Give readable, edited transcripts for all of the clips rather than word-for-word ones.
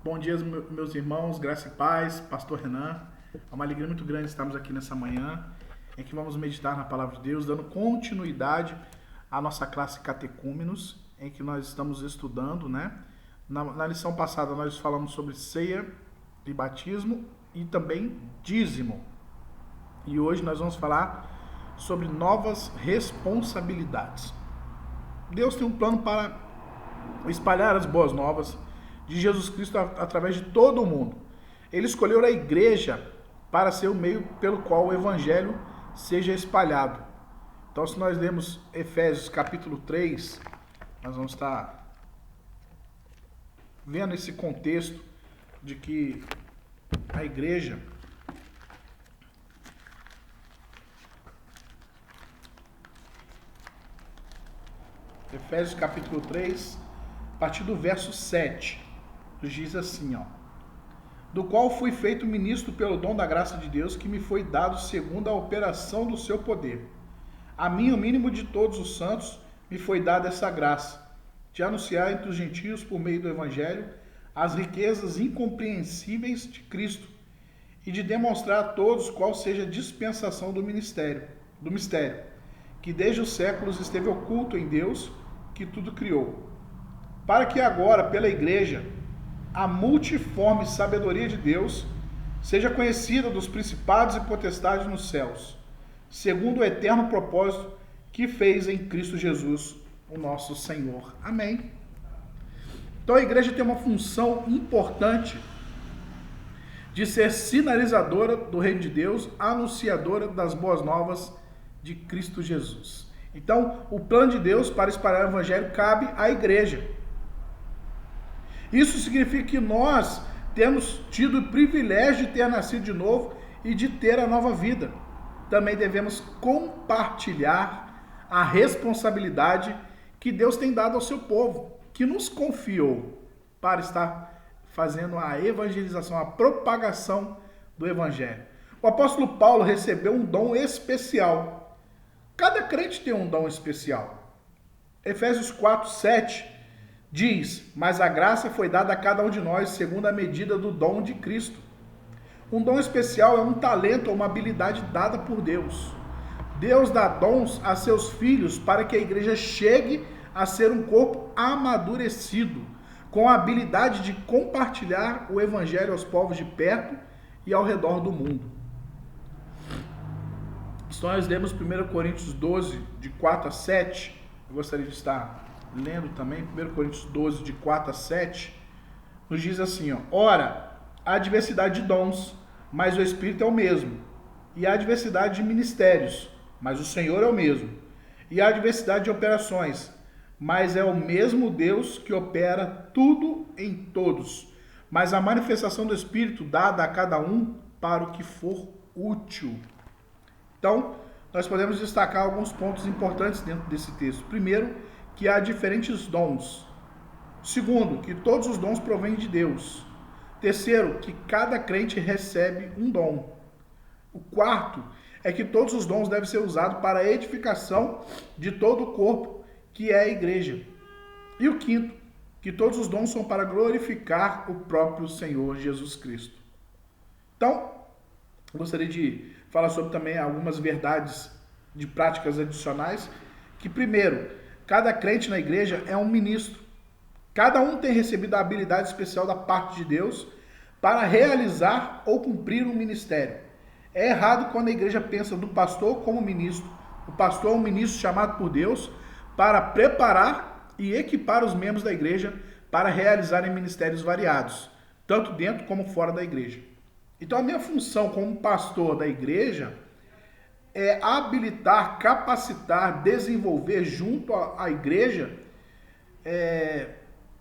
Bom dia, meus irmãos, graça e paz, Pastor Renan. É uma alegria muito grande estarmos aqui nessa manhã, em que vamos meditar na Palavra de Deus, dando continuidade à nossa classe Catecúmenos, em que nós estamos estudando, né? Na lição passada nós falamos sobre ceia e batismo e também dízimo. E hoje nós vamos falar sobre novas responsabilidades. Deus tem um plano para espalhar as boas novas de Jesus Cristo através de todo o mundo. Ele escolheu a igreja para ser o meio pelo qual o evangelho seja espalhado. Então, se nós lermos Efésios capítulo 3, nós vamos estar vendo esse contexto de que a igreja Efésios capítulo 3, a partir do verso 7, diz assim, do qual fui feito ministro pelo dom da graça de Deus, que me foi dado segundo a operação do seu poder. A mim, o mínimo de todos os santos, me foi dada essa graça, de anunciar entre os gentios, por meio do evangelho, as riquezas incompreensíveis de Cristo, e de demonstrar a todos qual seja a dispensação do mistério, que desde os séculos esteve oculto em Deus, que tudo criou. Para que agora, pela igreja, a multiforme sabedoria de Deus seja conhecida dos principados e potestades nos céus, segundo o eterno propósito que fez em Cristo Jesus, o nosso Senhor. Amém. Então a igreja tem uma função importante de ser sinalizadora do reino de Deus, anunciadora das boas novas de Cristo Jesus. Então, o plano de Deus para espalhar o evangelho cabe à igreja. Isso significa que nós temos tido o privilégio de ter nascido de novo e de ter a nova vida. Também devemos compartilhar a responsabilidade que Deus tem dado ao seu povo, que nos confiou para estar fazendo a evangelização, a propagação do evangelho. O apóstolo Paulo recebeu um dom especial. Cada crente tem um dom especial. Efésios 4, 7 diz, mas a graça foi dada a cada um de nós segundo a medida do dom de Cristo. Um dom especial é um talento ou uma habilidade dada por Deus. Deus dá dons a seus filhos para que a igreja chegue a ser um corpo amadurecido, com a habilidade de compartilhar o evangelho aos povos de perto e ao redor do mundo. Se nós lemos 1 Coríntios 12, de 4 a 7, eu gostaria de estar lendo também, 1 Coríntios 12, de 4 a 7, nos diz assim, ora, há diversidade de dons, mas o Espírito é o mesmo. E há diversidade de ministérios, mas o Senhor é o mesmo. E há diversidade de operações, mas é o mesmo Deus que opera tudo em todos. Mas a manifestação do Espírito dada a cada um para o que for útil. Então, nós podemos destacar alguns pontos importantes dentro desse texto. Primeiro, que há diferentes dons. Segundo, que todos os dons provêm de Deus. Terceiro, que cada crente recebe um dom. O quarto é que todos os dons devem ser usados para a edificação de todo o corpo, que é a igreja. E o quinto, que todos os dons são para glorificar o próprio Senhor Jesus Cristo. Então, eu gostaria de falar sobre também algumas verdades de práticas adicionais, que primeiro, cada crente na igreja é um ministro. Cada um tem recebido a habilidade especial da parte de Deus para realizar ou cumprir um ministério. É errado quando a igreja pensa do pastor como ministro. O pastor é um ministro chamado por Deus para preparar e equipar os membros da igreja para realizarem ministérios variados, tanto dentro como fora da igreja. Então a minha função como pastor da igreja é habilitar, capacitar, desenvolver junto à igreja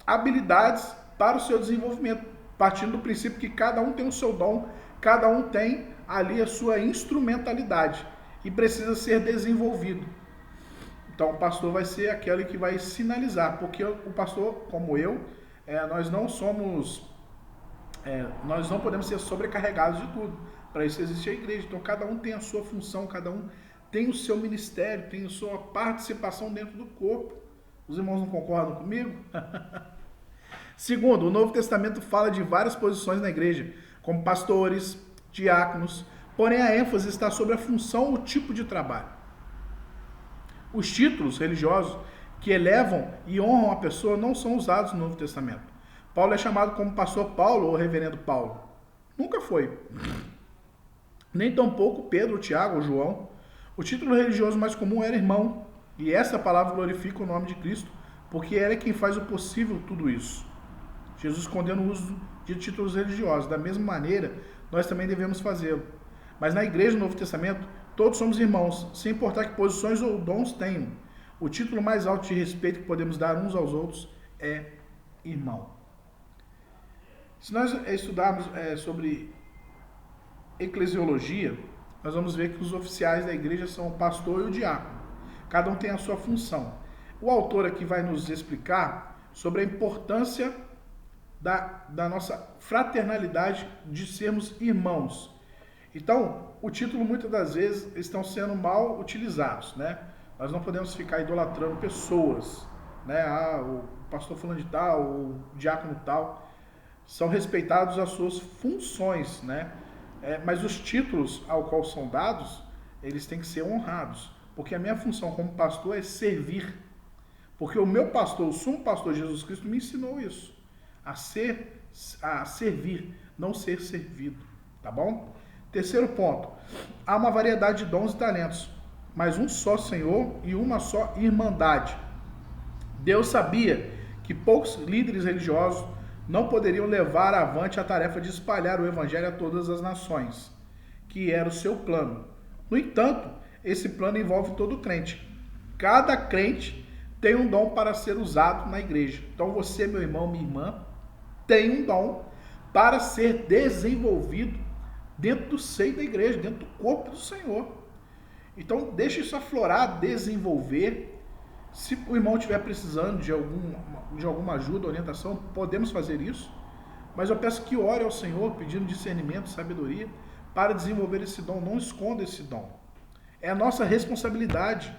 habilidades para o seu desenvolvimento, partindo do princípio que cada um tem o seu dom, cada um tem ali a sua instrumentalidade e precisa ser desenvolvido. Então o pastor vai ser aquele que vai sinalizar, porque o pastor, como eu, nós não podemos ser sobrecarregados de tudo. Para isso existe a igreja. Então cada um tem a sua função, cada um tem o seu ministério, tem a sua participação dentro do corpo. Os irmãos não concordam comigo? Segundo, o Novo Testamento fala de várias posições na igreja, como pastores, diáconos, porém a ênfase está sobre a função ou tipo de trabalho. Os títulos religiosos que elevam e honram a pessoa não são usados no Novo Testamento. Paulo é chamado como pastor Paulo ou reverendo Paulo. Nunca foi. Nem tampouco Pedro, Tiago ou João. O título religioso mais comum era irmão, e essa palavra glorifica o nome de Cristo, porque ele é quem faz o possível tudo isso. Jesus condena o uso de títulos religiosos. Da mesma maneira, nós também devemos fazê-lo. Mas na igreja do Novo Testamento, todos somos irmãos, sem importar que posições ou dons tenham. O título mais alto de respeito que podemos dar uns aos outros é irmão. Se nós estudarmos sobre eclesiologia, nós vamos ver que os oficiais da igreja são o pastor e o diácono. Cada um tem a sua função. O autor aqui vai nos explicar sobre a importância da nossa fraternalidade, de sermos irmãos. Então, o título muitas das vezes estão sendo mal utilizados, né? Nós não podemos ficar idolatrando pessoas, né? O pastor fulano de tal, o diácono tal, são respeitados as suas funções, né? Mas os títulos ao qual são dados, eles têm que ser honrados, porque a minha função como pastor é servir, porque o meu pastor, o sumo pastor Jesus Cristo, me ensinou isso, a servir, não ser servido, tá bom? Terceiro ponto, há uma variedade de dons e talentos, mas um só Senhor e uma só irmandade. Deus sabia que poucos líderes religiosos não poderiam levar avante a tarefa de espalhar o evangelho a todas as nações, que era o seu plano. No entanto, esse plano envolve todo crente. Cada crente tem um dom para ser usado na igreja. Então você, meu irmão, minha irmã, tem um dom para ser desenvolvido dentro do seio da igreja, dentro do corpo do Senhor. Então deixe isso aflorar, desenvolver. Se o irmão estiver precisando de alguma ajuda, orientação, podemos fazer isso. Mas eu peço que ore ao Senhor, pedindo discernimento, sabedoria, para desenvolver esse dom. Não esconda esse dom. É a nossa responsabilidade.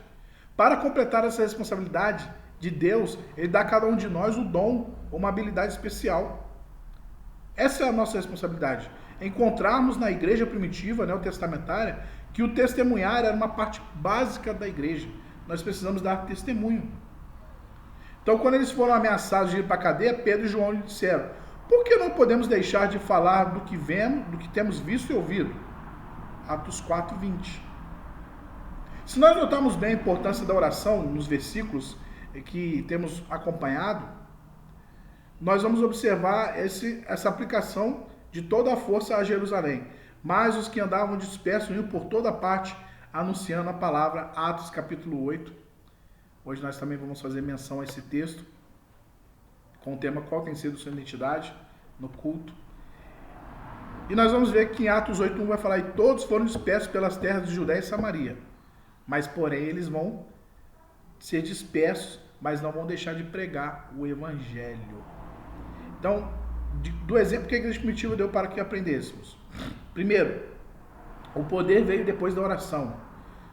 Para completar essa responsabilidade de Deus, Ele dá a cada um de nós o dom, uma habilidade especial. Essa é a nossa responsabilidade. Encontrarmos na igreja primitiva, neotestamentária, que o testemunhar era uma parte básica da igreja. Nós precisamos dar testemunho. Então, quando eles foram ameaçados de ir para a cadeia, Pedro e João lhe disseram: por que não podemos deixar de falar do que vemos, do que temos visto e ouvido? Atos 4:20. Se nós notarmos bem a importância da oração nos versículos que temos acompanhado, nós vamos observar essa aplicação de toda a força a Jerusalém. Mas os que andavam dispersos iam por toda parte, anunciando a palavra. Atos capítulo 8. Hoje nós também vamos fazer menção a esse texto, com o tema qual tem sido sua identidade no culto. E nós vamos ver que em Atos 8:1 vai falar: e todos foram dispersos pelas terras de Judéia e Samaria. Mas porém eles vão ser dispersos, mas não vão deixar de pregar o evangelho. Então, do exemplo que a igreja primitiva deu para que aprendêssemos. Primeiro, o poder veio depois da oração.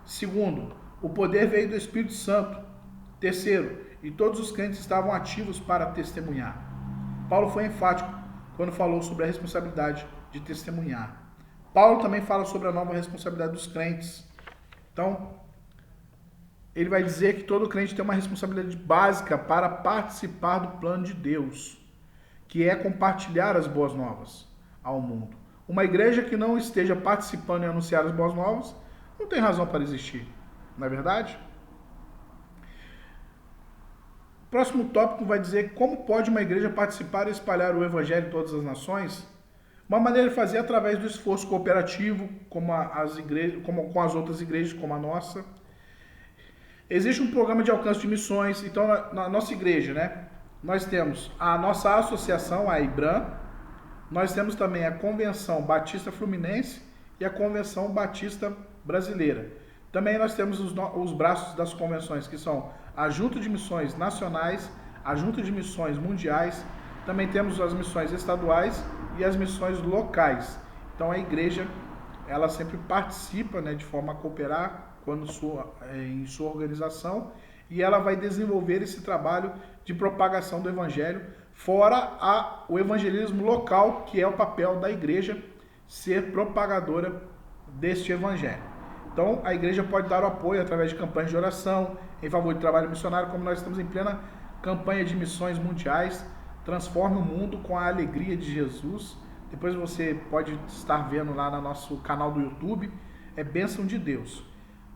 Segundo, o poder veio do Espírito Santo. Terceiro, e todos os crentes estavam ativos para testemunhar. Paulo foi enfático quando falou sobre a responsabilidade de testemunhar. Paulo também fala sobre a nova responsabilidade dos crentes. Então, ele vai dizer que todo crente tem uma responsabilidade básica para participar do plano de Deus, que é compartilhar as boas novas ao mundo. Uma igreja que não esteja participando em anunciar as boas novas não tem razão para existir, não é verdade? O próximo tópico vai dizer como pode uma igreja participar e espalhar o evangelho em todas as nações. Uma maneira de fazer é através do esforço cooperativo, como com as outras igrejas, como a nossa. Existe um programa de alcance de missões. Então, na nossa igreja, né, nós temos a nossa associação, a IBRAM. Nós temos também a Convenção Batista Fluminense e a Convenção Batista Brasileira. Também nós temos os braços das convenções, que são a Junta de Missões Nacionais, a Junta de Missões Mundiais. Também temos as missões estaduais e as missões locais. Então a igreja, ela sempre participa, né, de forma a cooperar em sua organização, e ela vai desenvolver esse trabalho de propagação do evangelho, fora o evangelismo local, que é o papel da igreja ser propagadora deste evangelho. Então, a igreja pode dar o apoio através de campanhas de oração, em favor de trabalho missionário, como nós estamos em plena campanha de missões mundiais, Transforme o Mundo com a Alegria de Jesus. Depois você pode estar vendo lá no nosso canal do YouTube, é bênção de Deus.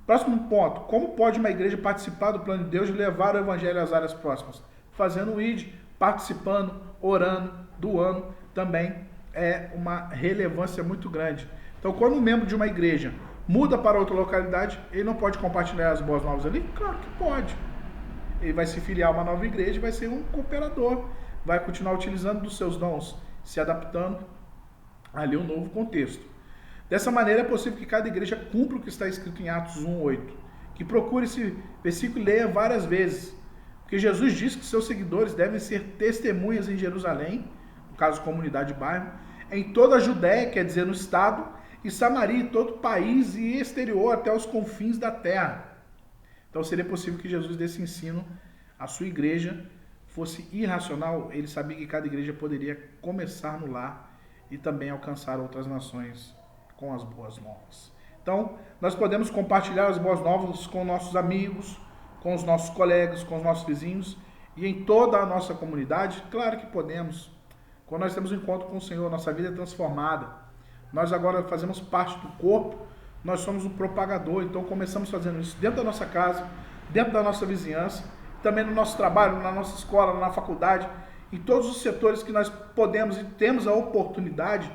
Próximo ponto, como pode uma igreja participar do plano de Deus de levar o evangelho às áreas próximas? Fazendo o ID, participando, orando, doando, também é uma relevância muito grande. Então, quando um membro de uma igreja muda para outra localidade, ele não pode compartilhar as boas novas ali? Claro que pode. Ele vai se filiar a uma nova igreja, vai ser um cooperador, vai continuar utilizando dos seus dons, se adaptando ali ao novo contexto. Dessa maneira, é possível que cada igreja cumpra o que está escrito em Atos 1:8, que procure esse versículo e leia várias vezes, porque Jesus diz que seus seguidores devem ser testemunhas em Jerusalém, no caso comunidade bairro, em toda a Judéia, quer dizer no estado, e Samaria, em todo o país e exterior até os confins da terra. Então seria possível que Jesus desse ensino à sua igreja fosse irracional. Ele sabia que cada igreja poderia começar no lar e também alcançar outras nações com as boas novas. Então, nós podemos compartilhar as boas novas com nossos amigos, com os nossos colegas, com os nossos vizinhos e em toda a nossa comunidade? Claro que podemos. Quando nós temos um encontro com o Senhor, nossa vida é transformada. Nós agora fazemos parte do corpo, nós somos um propagador, então começamos fazendo isso dentro da nossa casa, dentro da nossa vizinhança, também no nosso trabalho, na nossa escola, na faculdade, em todos os setores que nós podemos e temos a oportunidade,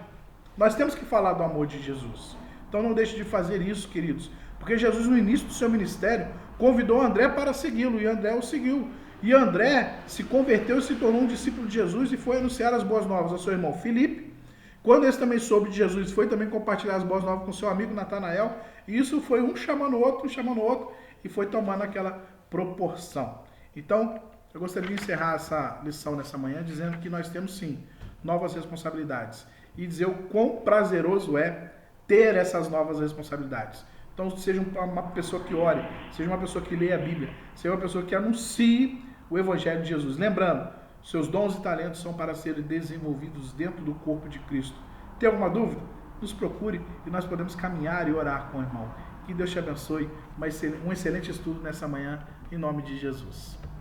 nós temos que falar do amor de Jesus. Então não deixe de fazer isso, queridos, porque Jesus no início do seu ministério convidou André para segui-lo e André o seguiu. E André se converteu e se tornou um discípulo de Jesus e foi anunciar as boas novas ao seu irmão Filipe. Quando esse também soube de Jesus, foi também compartilhar as boas novas com seu amigo Natanael. E isso foi um chamando o outro, e foi tomando aquela proporção. Então, eu gostaria de encerrar essa lição nessa manhã dizendo que nós temos sim novas responsabilidades. E dizer o quão prazeroso é ter essas novas responsabilidades. Então, seja uma pessoa que ore, seja uma pessoa que leia a Bíblia, seja uma pessoa que anuncie o Evangelho de Jesus. Lembrando, seus dons e talentos são para serem desenvolvidos dentro do corpo de Cristo. Tem alguma dúvida? Nos procure e nós podemos caminhar e orar com o irmão. Que Deus te abençoe. Um excelente estudo nessa manhã, em nome de Jesus.